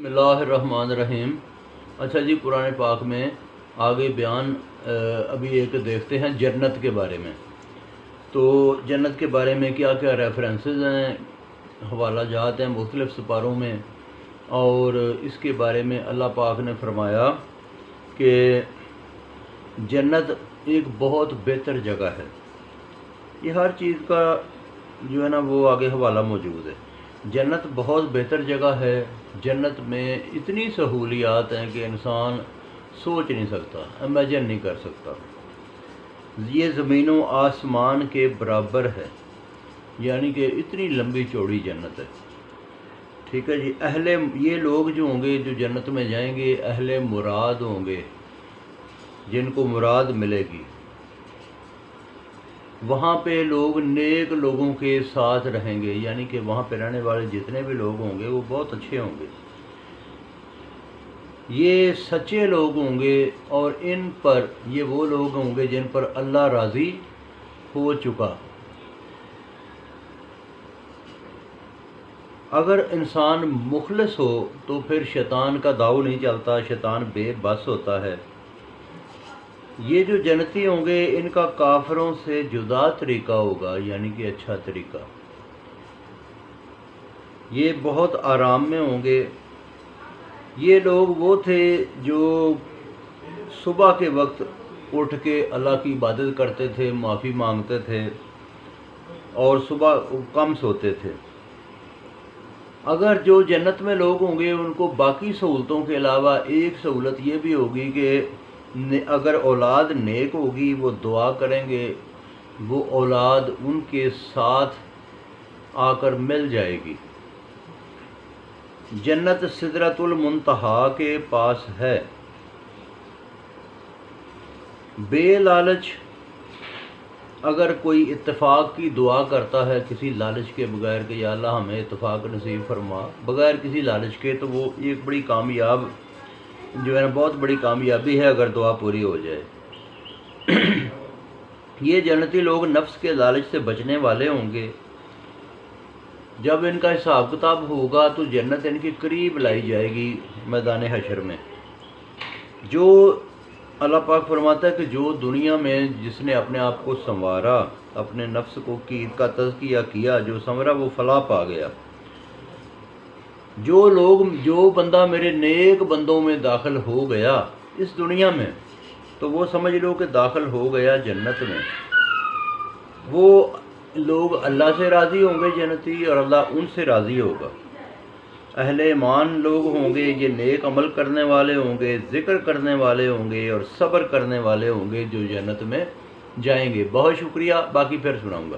بسم اللہ الرحمن الرحیم۔ اچھا جی، قرآن پاک میں آگے بیان ابھی ایک دیکھتے ہیں جنت کے بارے میں۔ تو جنت کے بارے میں کیا کیا ریفرنسز ہیں، حوالہ جات ہیں مختلف سپاروں میں، اور اس کے بارے میں اللہ پاک نے فرمایا کہ جنت ایک بہت بہتر جگہ ہے۔ یہ ہر چیز کا جو ہے نا وہ آگے حوالہ موجود ہے۔ جنت بہت بہتر جگہ ہے۔ جنت میں اتنی سہولیات ہیں کہ انسان سوچ نہیں سکتا، امیجن نہیں کر سکتا۔ یہ زمین و آسمان کے برابر ہے، یعنی کہ اتنی لمبی چوڑی جنت ہے۔ ٹھیک ہے جی۔ یہ لوگ جو ہوں گے جو جنت میں جائیں گے، اہل مراد ہوں گے، جن کو مراد ملے گی۔ وہاں پہ لوگ نیک لوگوں کے ساتھ رہیں گے، یعنی کہ وہاں پہ رہنے والے جتنے بھی لوگ ہوں گے وہ بہت اچھے ہوں گے، یہ سچے لوگ ہوں گے، اور ان پر یہ وہ لوگ ہوں گے جن پر اللہ راضی ہو چکا۔ اگر انسان مخلص ہو تو پھر شیطان کا داؤ نہیں چلتا، شیطان بے بس ہوتا ہے۔ یہ جو جنتی ہوں گے ان کا کافروں سے جدا طریقہ ہوگا، یعنی کہ اچھا طریقہ۔ یہ بہت آرام میں ہوں گے۔ یہ لوگ وہ تھے جو صبح کے وقت اٹھ کے اللہ کی عبادت کرتے تھے، معافی مانگتے تھے، اور صبح کم سوتے تھے۔ اگر جو جنت میں لوگ ہوں گے ان کو باقی سہولتوں کے علاوہ ایک سہولت یہ بھی ہوگی کہ اگر اولاد نیک ہوگی وہ دعا کریں گے، وہ اولاد ان کے ساتھ آ کر مل جائے گی۔ جنت سدرۃ المنتہا کے پاس ہے۔ بے لالچ اگر کوئی اتفاق کی دعا کرتا ہے کسی لالچ کے بغیر کہ یا اللہ ہمیں اتفاق نصیب فرما، بغیر کسی لالچ کے، تو وہ ایک بڑی کامیاب جو ہے نا بہت بڑی کامیابی ہے اگر دعا پوری ہو جائے۔ یہ جنتی لوگ نفس کے لالچ سے بچنے والے ہوں گے۔ جب ان کا حساب کتاب ہوگا تو جنت ان کے قریب لائی جائے گی میدان حشر میں۔ جو اللہ پاک فرماتا ہے کہ جو دنیا میں جس نے اپنے آپ کو سنوارا، اپنے نفس کو کا تزکیہ کیا، جو سنورا وہ فلاح پا گیا۔ جو بندہ میرے نیک بندوں میں داخل ہو گیا اس دنیا میں، تو وہ سمجھ لو کہ داخل ہو گیا جنت میں۔ وہ لوگ اللہ سے راضی ہوں گے جنتی، اور اللہ ان سے راضی ہوگا۔ اہل ایمان لوگ ہوں گے، یہ نیک عمل کرنے والے ہوں گے، ذکر کرنے والے ہوں گے، اور صبر کرنے والے ہوں گے جو جنت میں جائیں گے۔ بہت شکریہ، باقی پھر سناؤں گا۔